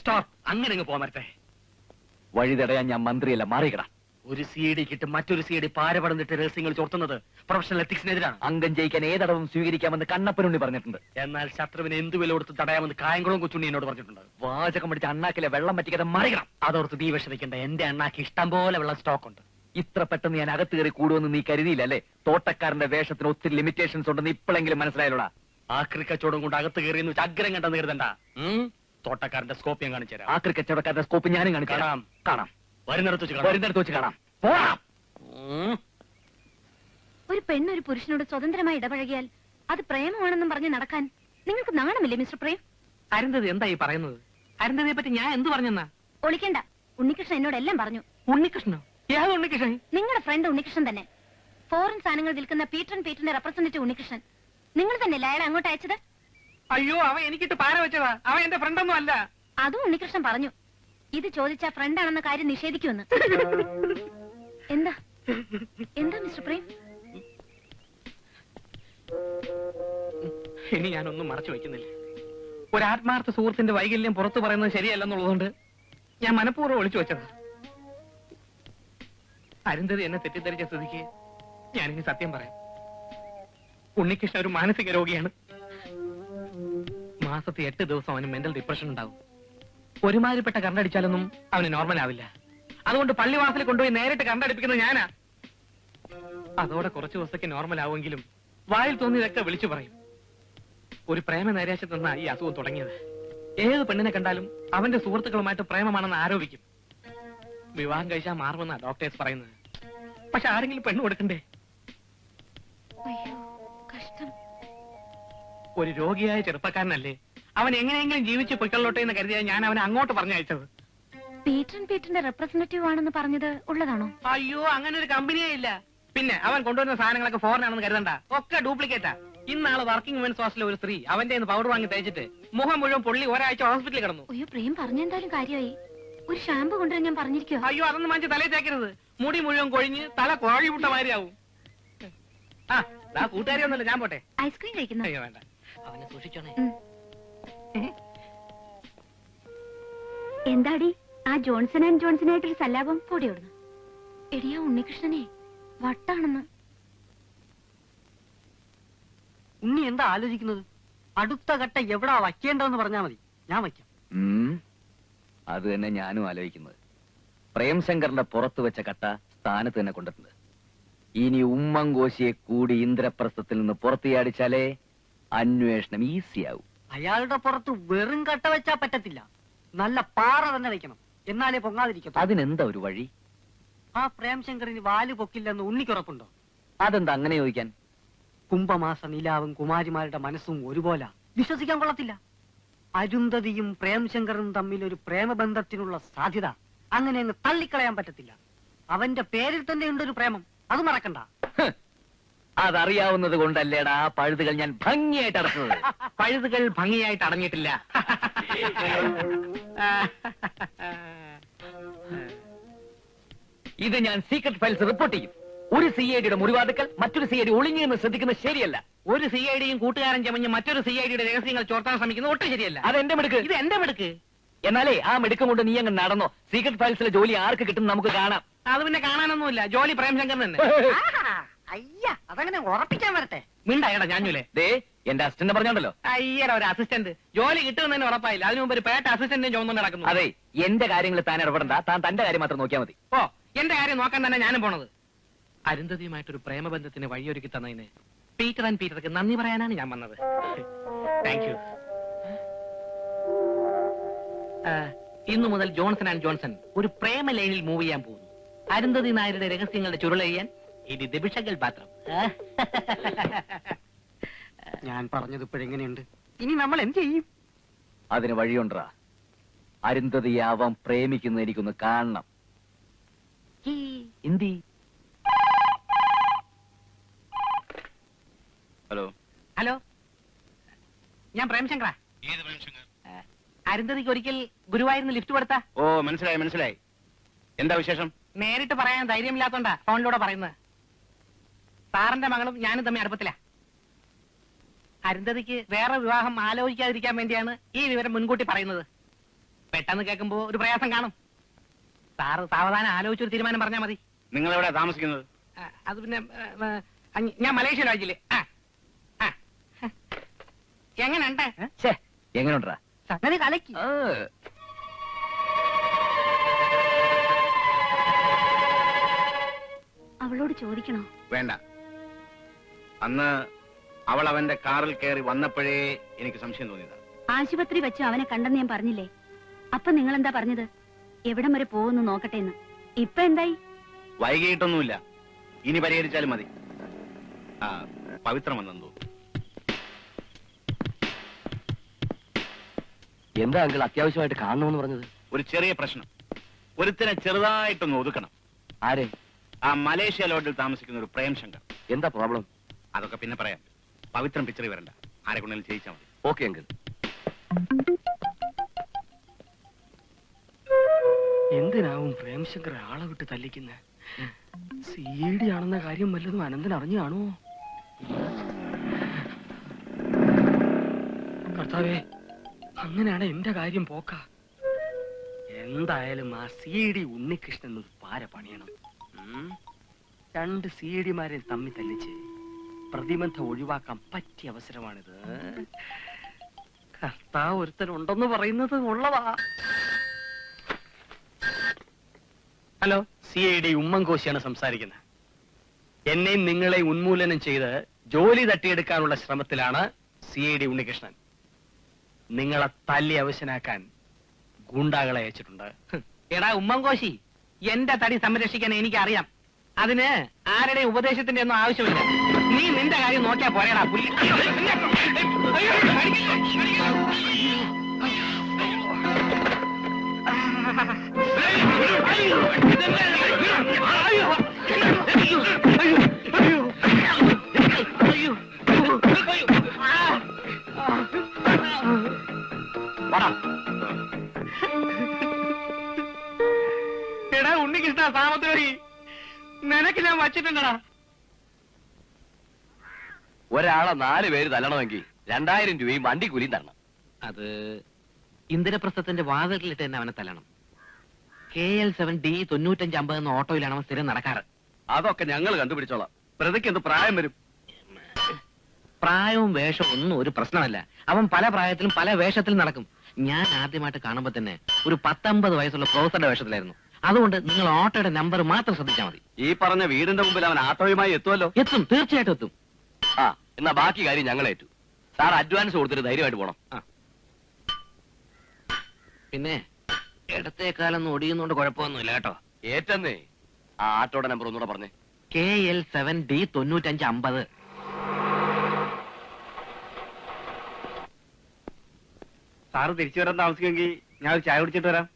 Stop. അങ്ങനെ പോകാൻ വരട്ടെ. വഴി തടയാൻ ഞാൻ മന്ത്രിയല്ല, മാറിയിടാം. ഒരു CD കിട്ടും മറ്റൊരു CD പാരപടന്നിട്ട് രഹസ്യങ്ങൾ ചോർത്തുന്നത് പ്രൊഫഷണൽ എത്തിക്സിനെതിരാണ്. അംഗം ജയിക്കാൻ ഏതടവും സ്വീകരിക്കാമെന്ന് കണ്ണപ്പനുണ്ണി പറഞ്ഞിട്ടുണ്ട്. എന്നാൽ ശത്രുവിനെ എന്ത് വില കൊടുത്ത് തടയാമെന്ന് കായംകുളം കൊച്ചുണ്ണി എന്നോട് പറഞ്ഞിട്ടുണ്ട്. വാചകം പിടിച്ച അണ്ണാക്കിലെ വെള്ളം പറ്റിക്കാതെ മറികണം. അതോർത്ത് നീ വിഷമിക്കണ്ട. എന്റെ അണ്ണാക്ക് ഇഷ്ടം പോലെ വെള്ളം സ്റ്റോക്ക് ഉണ്ട്. ഇത്ര പെട്ടെന്ന് ഞാൻ അകത്ത് കയറി കൂടുമെന്ന് നീ കരുതിയില്ല അല്ലേ? തോട്ടക്കാരന്റെ വേഷത്തിന് ഒത്തിരി ലിമിറ്റേഷൻസ് ഉണ്ടെന്ന് ഇപ്പോഴെങ്കിലും മനസ്സിലായല്ലോടാ. ആക്രി കച്ചവടം കൊണ്ട് അകത്ത് കയറിയെന്ന് വെച്ച് അഗ്രം കണ്ടെന്ന് കരുതണ്ട. തോട്ടക്കാരന്റെ സ്കോപ്പ് ഞാൻ കാണിച്ചു തരാം. ആക്രി കച്ചവടക്കാരന്റെ സ്കോപ്പ് ഞാനും കാണിക്കാം. കാണാം. വരുന്നിടത്ത് വെച്ച് കാണാം. ഒരു പെണ്ണൊരു പുരുഷനോട് സ്വതന്ത്രമായി ഇടപഴകിയാൽ അത് പ്രേമമാണെന്നും പറഞ്ഞ് നടക്കാൻ നിങ്ങൾക്ക് നാണമില്ലേ മിസ്റ്റർ പ്രേം? അരുന്ധതി എന്താ ഈ പറയുന്നത്? അരുന്ധതിയെ പറ്റി ഞാൻ എന്ത് പറഞ്ഞെന്നാ? ഒളിക്കണ്ട. ഉണ്ണികൃഷ്ണൻ എന്നോട് എല്ലാം പറഞ്ഞു. ഉണ്ണികൃഷ്ണൻ? ഏത് ഉണ്ണികൃഷ്ണൻ? നിങ്ങളുടെ ഫ്രണ്ട് ഉണ്ണികൃഷ്ണൻ തന്നെ. ഫോറിൻ സാധനങ്ങൾ വിൽക്കുന്ന പീറ്ററിന്റെ റെപ്രസെന്റേറ്റീവ് ഉണ്ണികൃഷ്ണൻ. നിങ്ങൾ തന്നെയല്ലേ അയാളെ അങ്ങോട്ട് അയച്ചത്? അയ്യോ, അവൻ എനിക്കിട്ട് പാര വെച്ചതാ. അവൻ എന്റെ ഫ്രണ്ടൊന്നും അല്ല. അതും ഉണ്ണികൃഷ്ണൻ പറഞ്ഞു. ഇത് ചോദിച്ചാ ഫ്രണ്ടാണെന്ന കാര്യം നിഷേധിക്കുമെന്ന്. എന്താ എന്താ മിസ്റ്റർ പ്രേം? ഇനി ഞാനൊന്നും മറച്ചു വെക്കുന്നില്ല. ഒരു ആത്മാർത്ഥ സുഹൃത്തിന്റെ വൈകല്യം പുറത്തു പറയുന്നത് ശരിയല്ലെന്നുള്ളതുകൊണ്ട് ഞാൻ മനഃപൂർവ്വം ഒളിച്ചു വെച്ചതാ. അരുന്ധതി എന്നെ തെറ്റിദ്ധരിച്ച സ്ഥിതിക്ക് ഞാനിനി സത്യം പറയാം. ഉണ്ണികൃഷ്ണൻ ഒരു മാനസിക രോഗിയാണ്. മാസത്തിൽ 8 ദിവസം അവന് മെന്റൽ ഡിപ്രഷൻ ഉണ്ടാവും. ഒരുമാതിരിപ്പെട്ട കറണ്ടടിച്ചാലൊന്നും അവന് നോർമൽ ആവില്ല. അതുകൊണ്ട് പള്ളിവാസൽ കൊണ്ടുപോയി നേരിട്ട് കറണ്ടടിപ്പിക്കുന്നത് ഞാനാ. അതോടെ കുറച്ചു ദിവസത്തേക്ക് നോർമൽ ആവുമെങ്കിലും വായിൽ തോന്നിയതൊക്കെ വിളിച്ചു പറയും. ഒരു പ്രേമ നൈരാശ്യത്തിൽ നിന്നാ ഈ അസുഖം തുടങ്ങിയത്. ഏത് പെണ്ണിനെ കണ്ടാലും അവന്റെ സുഹൃത്തുക്കളുമായിട്ട് പ്രേമമാണെന്ന് ആരോപിക്കും. വിവാഹം കഴിച്ചാൽ മാറുമെന്നാ ഡോക്ടേഴ്സ് പറയുന്നത്. പക്ഷെ ആരെങ്കിലും പെണ്ണ് കൊടുക്കണ്ടേ? ഒരു രോഗിയായ ചെറുപ്പക്കാരനല്ലേ, അവൻ എങ്ങനെയെങ്കിലും ജീവിച്ച് പൊയ്ക്കൊള്ളോട്ടെ എന്ന് കരുതിയാൽ ഞാൻ അവനെ അങ്ങോട്ട് പറഞ്ഞയച്ചത്. പീറ്ററിന്റെ റെപ്രസെന്റേറ്റീവ് ആണെന്ന് പറഞ്ഞത് ഉള്ളതാണോ? അയ്യോ, അങ്ങനെ ഒരു കമ്പനിയേ ഇല്ല. പിന്നെ അവൻ കൊണ്ടുവരുന്ന സാധനങ്ങളൊക്കെ ഫോറിൻ ആണെന്ന് കരുതണ്ട, ഒക്കെ ഡ്യൂപ്ലിക്കേറ്റാ. ഇന്നാള് വർക്കിംഗ് വുമൻസ് ഹോസ്റ്റലിലെ ഒരു സ്ത്രീ അവന്റെ പൗഡർ വാങ്ങി തേച്ചിട്ട് മുഖം മുഴുവൻ പൊള്ളി ഒരാഴ്ച ഹോസ്പിറ്റലിൽ കിടന്നു. അയ്യോ, പ്രേം പറഞ്ഞെന്തായാലും കാര്യമായി. ഒരു ഷാമ്പു കൊണ്ടുവരാൻ ഞാൻ പറഞ്ഞിരിക്കോ? അയ്യോ, അതൊന്നും വാങ്ങിച്ച് തലയിൽ തേക്കരുത്. മുടി മുഴുവൻ കൊഴിഞ്ഞ് തല കോഴിമുട്ട മാതിരിയാവും. കൂട്ടുകാരി ഒന്നുമില്ല, ഞാൻ പോട്ടെ. ഐസ്ക്രീം കഴിക്കുന്നു? അയ്യോ വേണ്ട, അവനെ സൂക്ഷിച്ചോണേ. എന്താടി ആ ജോൺസൺ ആൻഡ് ജോൺസണായിട്ടൊരു സല്ലാപം കൂടി ഓടുന്നു? എടിയാ ഉണ്ണികൃഷ്ണനെ വട്ടാണെന്ന്. ഉണ്ണി എന്താ ആലോചിക്കുന്നത്? അടുത്ത ഘട്ടം എവിടാ വയ്ക്കേണ്ടതെന്ന് പറഞ്ഞാൽ മതി, ഞാൻ വയ്ക്കാം. അത് തന്നെ ഞാനും ആലോചിക്കുന്നത്. പ്രേംശങ്കറിന്റെ പുറത്തു വെച്ച കട്ട സ്ഥാനത്ത് തന്നെ കൊണ്ടിട്ടുണ്ട്. ഇനി ഉമ്മൻകോശിയെ കൂടി ഇന്ദ്രപ്രസ്ഥത്തിൽ നിന്ന് പുറത്തിയാടിച്ചാലേ അന്വേഷണം ഈസിയാവും. അയാളുടെ പുറത്ത് വെറും കട്ട വെച്ചാ പറ്റത്തില്ല, നല്ല പാറ തന്നെ വെക്കണം, എന്നാലേ പൊങ്ങാതിരിക്കത്തു. അതിനെന്താ ഒരു വഴി? ആ പ്രേംശങ്കറിന് വാല് പൊക്കില്ലെന്ന് ഉണ്ണിക്കുറപ്പുണ്ടോ? അതെന്താ അങ്ങനെ ചോദിക്കാൻ? കുംഭമാസ നിലാവും കുമാരിമാരുടെ മനസ്സും ഒരുപോലെ വിശ്വസിക്കാൻ കൊള്ളത്തില്ല. അരുന്ധതിയും പ്രേംശങ്കറും തമ്മിൽ ഒരു പ്രേമബന്ധത്തിനുള്ള സാധ്യത അങ്ങനെ അങ്ങ് തള്ളിക്കളയാൻ പറ്റത്തില്ല. അവന്റെ പേരിൽ തന്നെ ഉണ്ടൊരു പ്രേമം, അത് മറക്കണ്ട. അതറിയാവുന്നത് കൊണ്ടല്ലേടാ ആ പഴുതുകൾ ഞാൻ ഭംഗിയായിട്ട് അടച്ചത്. പഴുതുകൾ ഭംഗിയായിട്ട് അടഞ്ഞിട്ടില്ല. ഇത് ഞാൻ സീക്രട്ട് ഫയൽസ് റിപ്പോർട്ട് ചെയ്യും. ഒരു CIDയുടെ മുറിവാതുക്കൾ മറ്റൊരു CID ഒളിഞ്ഞെന്ന് ശ്രദ്ധിക്കുന്നത് ശരിയല്ല. ഒരു CIDയും കൂട്ടുകാരൻ ചമഞ്ഞ് മറ്റൊരു CIDയുടെ രഹസ്യങ്ങൾ ചോർത്താൻ ശ്രമിക്കുന്നത് ഒട്ടും ശരിയല്ല. അതെന്റെ മിടുക്ക്. ഇത് എന്റെ മിടുക്ക്. എന്നാലേ ആ മിടുക്കം കൊണ്ട് നീ അങ്ങ് നടന്നോ. സീക്രട്ട് ഫയൽസിലെ ജോലി ആർക്ക് കിട്ടും നമുക്ക് കാണാം. അത് പിന്നെ കാണാനൊന്നുമില്ല, ജോലി പ്രേംശങ്കർ തന്നെ. അയ്യ, അതങ്ങനെ ഉറപ്പിക്കാൻ വരട്ടെ. മിണ്ടായടാ ഞാഞ്ഞൂലേ. ദേ എന്റെ അസിസ്റ്റന്റ് പറഞ്ഞോണ്ടല്ലോ. അയ്യട ഒരു അസിസ്റ്റന്റ് ജോലി കിട്ടുമെന്ന് ഉറപ്പായില്ല. അതിനു മുമ്പ് ഒരു പേട്ട അസിസ്റ്റന്റിനെ ചോദിച്ചു നടക്കുന്നു. അതെ, എന്റെ കാര്യങ്ങൾ താൻ ഇടപെടണ്ട. താൻ തന്റെ കാര്യം മാത്രം നോക്കിയാൽ മതി. ഓ, എന്റെ കാര്യം നോക്കാൻ തന്നെ ഞാനും പോണത്. അരുന്ധതിയുമായിട്ടൊരു പ്രേമബന്ധത്തിന് വഴിയൊരുക്കി തന്നതിന് പീറ്റർ ആൻഡ് പീറ്റർക്ക് നന്ദി പറയാനാണ് ഞാൻ വന്നത്. Thank you. ഇന്നു മുതൽ ജോൺസൺ ആൻഡ് ജോൺസൺ ഒരു പ്രേമ ലൈനിൽ മൂവ് ചെയ്യാൻ പോകുന്നു. അരുന്ധതി നായരുടെ രഹസ്യങ്ങളുടെ ചുരുളെയ്യാൻ ഇത് ദിബിഷകൾ പാത്രം. ഞാൻ പറഞ്ഞത് ഇപ്പോഴെങ്ങനെയുണ്ട്? ഇനി നമ്മൾ എന്ത് ചെയ്യും? അതിന് വഴിയുണ്ടാ. അരുന്ധതിയെ അവൻ പ്രേമിക്കുന്നത് എനിക്കൊന്ന് കാണണം. എന്തി? ഹലോ ഹലോ, ഞാൻ പ്രേംശങ്കറാ. ഏത് പ്രേംശങ്കർ? അരുന്ധതിക്ക് ഒരിക്കൽ ഗുരുവായൂരിന്ന് ലിഫ്റ്റ് കൊടുത്താ. ഓ, മനസ്സിലായി മനസ്സിലായി. എന്താ വിശേഷം? നേരിട്ട് പറയാൻ ധൈര്യമില്ലാത്തോണ്ടാ ഫോണിലൂടെ പറയുന്നത്. സാറിന്റെ മകളും ഞാനും തമ്മിൽ അടുപ്പത്തില്ല. അരുന്ധതിക്ക് വേറെ വിവാഹം ആലോചിക്കാതിരിക്കാൻ വേണ്ടിയാണ് ഈ വിവരം മുൻകൂട്ടി പറയുന്നത്. പെട്ടെന്ന് കേൾക്കുമ്പോ ഒരു പ്രയാസം കാണും. സാറ് സാവധാനം ആലോചിച്ചൊരു തീരുമാനം പറഞ്ഞാൽ മതി. നിങ്ങൾ എവിടെ താമസിക്കുന്നത്? അത് പിന്നെ ഞാൻ മലേഷ്യ രാജ്യത്തില്. എങ്ങനെയുണ്ട്? എങ്ങനെയുണ്ടാ? സംഗതി കലക്കി. അവളോട് ചോദിക്കണോ? വേണ്ട. അന്ന് അവൾ അവന്റെ കാറിൽ കയറി വന്നപ്പോഴേ എനിക്ക് സംശയം തോന്നിയതാ. ആശുപത്രി വെച്ച് അവനെ കണ്ടെന്ന് ഞാൻ പറഞ്ഞില്ലേ? അപ്പൊ നിങ്ങൾ എന്താ പറഞ്ഞത്? എവിടം വരെ പോകുന്നു നോക്കട്ടെ എന്ന്. ഇപ്പൊ എന്തായി? വൈകിട്ടൊന്നുമില്ല, ഇനി പരിഹരിച്ചാലും മതി. ആ, പവിത്രം വന്നെന്ന് തോന്നുന്നു. എന്താ അങ്കിൾ അത്യാവശ്യമായിട്ട് കാണണമെന്ന് പറഞ്ഞത്? ഒരു ചെറിയ പ്രശ്നം. ഒരുത്തിനെ ചെറുതായിട്ടൊന്ന് ഒതുക്കണം. ആരെ? ആ മലേഷ്യ ലോഡിൽ താമസിക്കുന്ന ഒരു പ്രേം ശങ്കർ. എന്താ പ്രോബ്ലം? അതൊക്കെ പിന്നെ പറയാം. പവിത്രം പിക്ചറിൽ വരണ്ട, ആരെ കൊണ്ടെങ്കിലും ചെയ്യിച്ചാൽ മതി. Okay uncle. എന്തിനാവും പ്രേംശങ്കർ ആളെ വിട്ട് തല്ലിക്കുന്ന? CD ആണെന്ന കാര്യം വല്ലതും അനന്തൻ അറിഞ്ഞു കാണുമോ? കർത്താവേ, അങ്ങനെയാണ് എന്റെ കാര്യം പോക്ക. എന്തായാലും ആ CD ഉണ്ണികൃഷ്ണൻ ഒരു പാര പണിയണം. 2 CD മാരെ തമ്മി തല്ലിച്ച് പ്രതിബന്ധം ഒഴിവാക്കാൻ പറ്റിയ അവസരമാണിത്. കർത്താവ് ഒരുത്തനുണ്ടെന്ന് പറയുന്നത് ഉള്ളതാ. ഹലോ, CID ഉമ്മൻകോശിയാണ് സംസാരിക്കുന്നത്. എന്നെയും നിങ്ങളെ ഉന്മൂലനം ചെയ്ത് ജോലി തട്ടിയെടുക്കാനുള്ള ശ്രമത്തിലാണ് CID ഉണ്ണികൃഷ്ണൻ. നിങ്ങളെ തല്ലി അവശനാക്കാൻ ഗുണ്ടാകളെ അയച്ചിട്ടുണ്ട്. എടാ ഉമ്മൻകോശി, എന്റെ തടി സംരക്ഷിക്കാൻ എനിക്കറിയാം. അതിന് ആരുടെ ഉപദേശത്തിന്റെ ഒന്നും ആവശ്യമില്ല. നീ നിന്റെ കാര്യം നോക്കിയാ പോരേടാ പുല്ലി. എടാ ഉണ്ണികൃഷ്ണ സാമദ്രോഹി, നിനക്ക് ഞാൻ വച്ചിട്ടുണ്ടടാ. ഒരാളെ 4 പേര് തല്ലണമെങ്കിൽ 2000 രൂപയും വണ്ടി കൂലിയും തരണം. അത് ഇന്ദിരപ്രസ്ഥത്തിന്റെ വാതിലിട്ട് തന്നെ അവനെ തല്ലണം. KL7D 9550 എന്ന ഓട്ടോയിലാണ് അവൻ സ്ഥിരം നടക്കാറ്. അതൊക്കെ ഞങ്ങൾ കണ്ടുപിടിച്ചോളാം. പ്രതിക്ക് എന്ത് പ്രായം വരും? പ്രായവും വേഷവും ഒന്നും ഒരു പ്രശ്നമല്ല. അവൻ പല പ്രായത്തിലും പല വേഷത്തിലും നടക്കും. ഞാൻ ആദ്യമായിട്ട് കാണുമ്പോ തന്നെ ഒരു 19 വയസ്സുള്ള പ്രൊഫസറുടെ വേഷത്തിലായിരുന്നു. അതുകൊണ്ട് നിങ്ങൾ ഓട്ടോയുടെ നമ്പർ മാത്രം ശ്രദ്ധിച്ചാൽ മതി. ഈ പറഞ്ഞ വീടിന്റെ മുമ്പിൽ അവൻ ആട്ടോയുമായി എത്തുമല്ലോ. എത്തും, തീർച്ചയായിട്ടും എത്തും. ആ, എന്നാ ബാക്കി കാര്യം ഞങ്ങൾ ഏറ്റു. സാർ അഡ്വാൻസ് കൊടുത്തിട്ട് ധൈര്യമായിട്ട് പോണം. പിന്നെ ഇടത്തേക്കാലൊന്നും ഒടിയുന്നോണ്ട് കുഴപ്പമൊന്നുമില്ല കേട്ടോ. ഏറ്റന്നേ. ആ ആട്ടോയുടെ നമ്പർ ഒന്നുകൂടെ പറഞ്ഞേ. KL7D 9550. സാറ് തിരിച്ചു വരാൻ താമസിക്കുമെങ്കിൽ ഞാൻ ഒരു ചായ കുടിച്ചിട്ട് വരാം.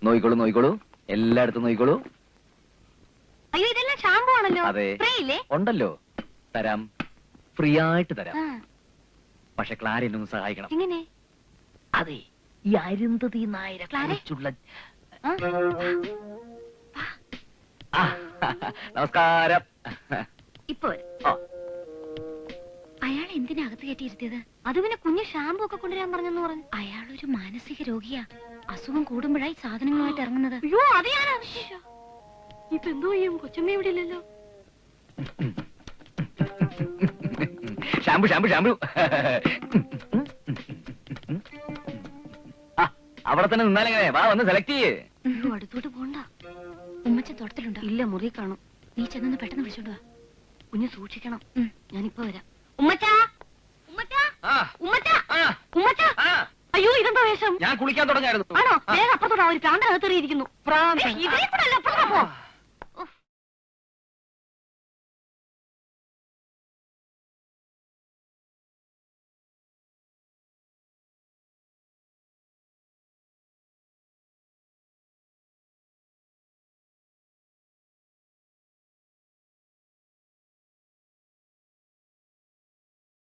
നോയിക്കോളൂ, എല്ലായിടത്തും നോയിക്കോളൂ. അയ്യോ, ഇതെല്ലാം ഷാമ്പു ആണല്ലോ. അതെ. സ്പ്രേ ഇല്ലേ? ഉണ്ടല്ലോ, തരാം. ഫ്രീ ആയിട്ട് തരാം. ആ, പക്ഷെ ക്ലാര എന്നെ ഒന്ന് സഹായിക്കണം. എങ്ങനെ? അതെ, ഈ അരുന്ധതി നായരെ ക്ലാരെ? കുറിച്ചുള്ള ആ, നമസ്കാരം. ഇപ്പൊ വരും. ആ, അയാൾ എന്തിനാ അകത്ത് കയറ്റിയിരുത്തിയത്? അത് പിന്നെ കുഞ്ഞ് ഷാമ്പു ഒക്കെ കൊണ്ടുവരാൻ പറഞ്ഞെന്ന് പറഞ്ഞു. അയാൾ ഒരു മാനസിക രോഗിയാ. അസുഖം കൂടുമ്പോഴായി സാധനങ്ങളുമായിട്ട് ഇറങ്ങുന്നത്. അയ്യോ, അത് ഞാനാ. ഇപ്പൊ എന്തോ ചെയ്യും? കൊച്ചമ്മ ഇവിടെ ഇല്ലല്ലോ. ഷാമ്പു അവിടെ തന്നെ നിന്നാലെങ്ങനെ? വാ, വന്ന് സെലക്ട് ചെയ്യേ. അയ്യോ, അടുത്തോട്ട് പോണ്ട. ഉമ്മച്ചൻ തോട്ടത്തിലുണ്ടോ? ഇല്ല, മുറി കാണും. നീ ചെന്ന് പെട്ടെന്ന് വിളിച്ചോണ്ട് വാ. കുഞ്ഞ് സൂക്ഷിക്കണം. ഞാനിപ്പോ വരാം. ഉമ്മച്ചാ, ഉമ്മച്ചാ, ഉമ്മച്ചാ, ഉമ്മച്ചാ. അയ്യോ, ഇതെന്താ വേഷം? ഞാൻ കുളിക്കാൻ തുടങ്ങായിരുന്നു. ആണോ? വേഗം അപ്പുറത്തോടാ, ഒരു പ്രാന്തകത്തെറിയിരിക്കുന്നു. പ്രാന്തൻ?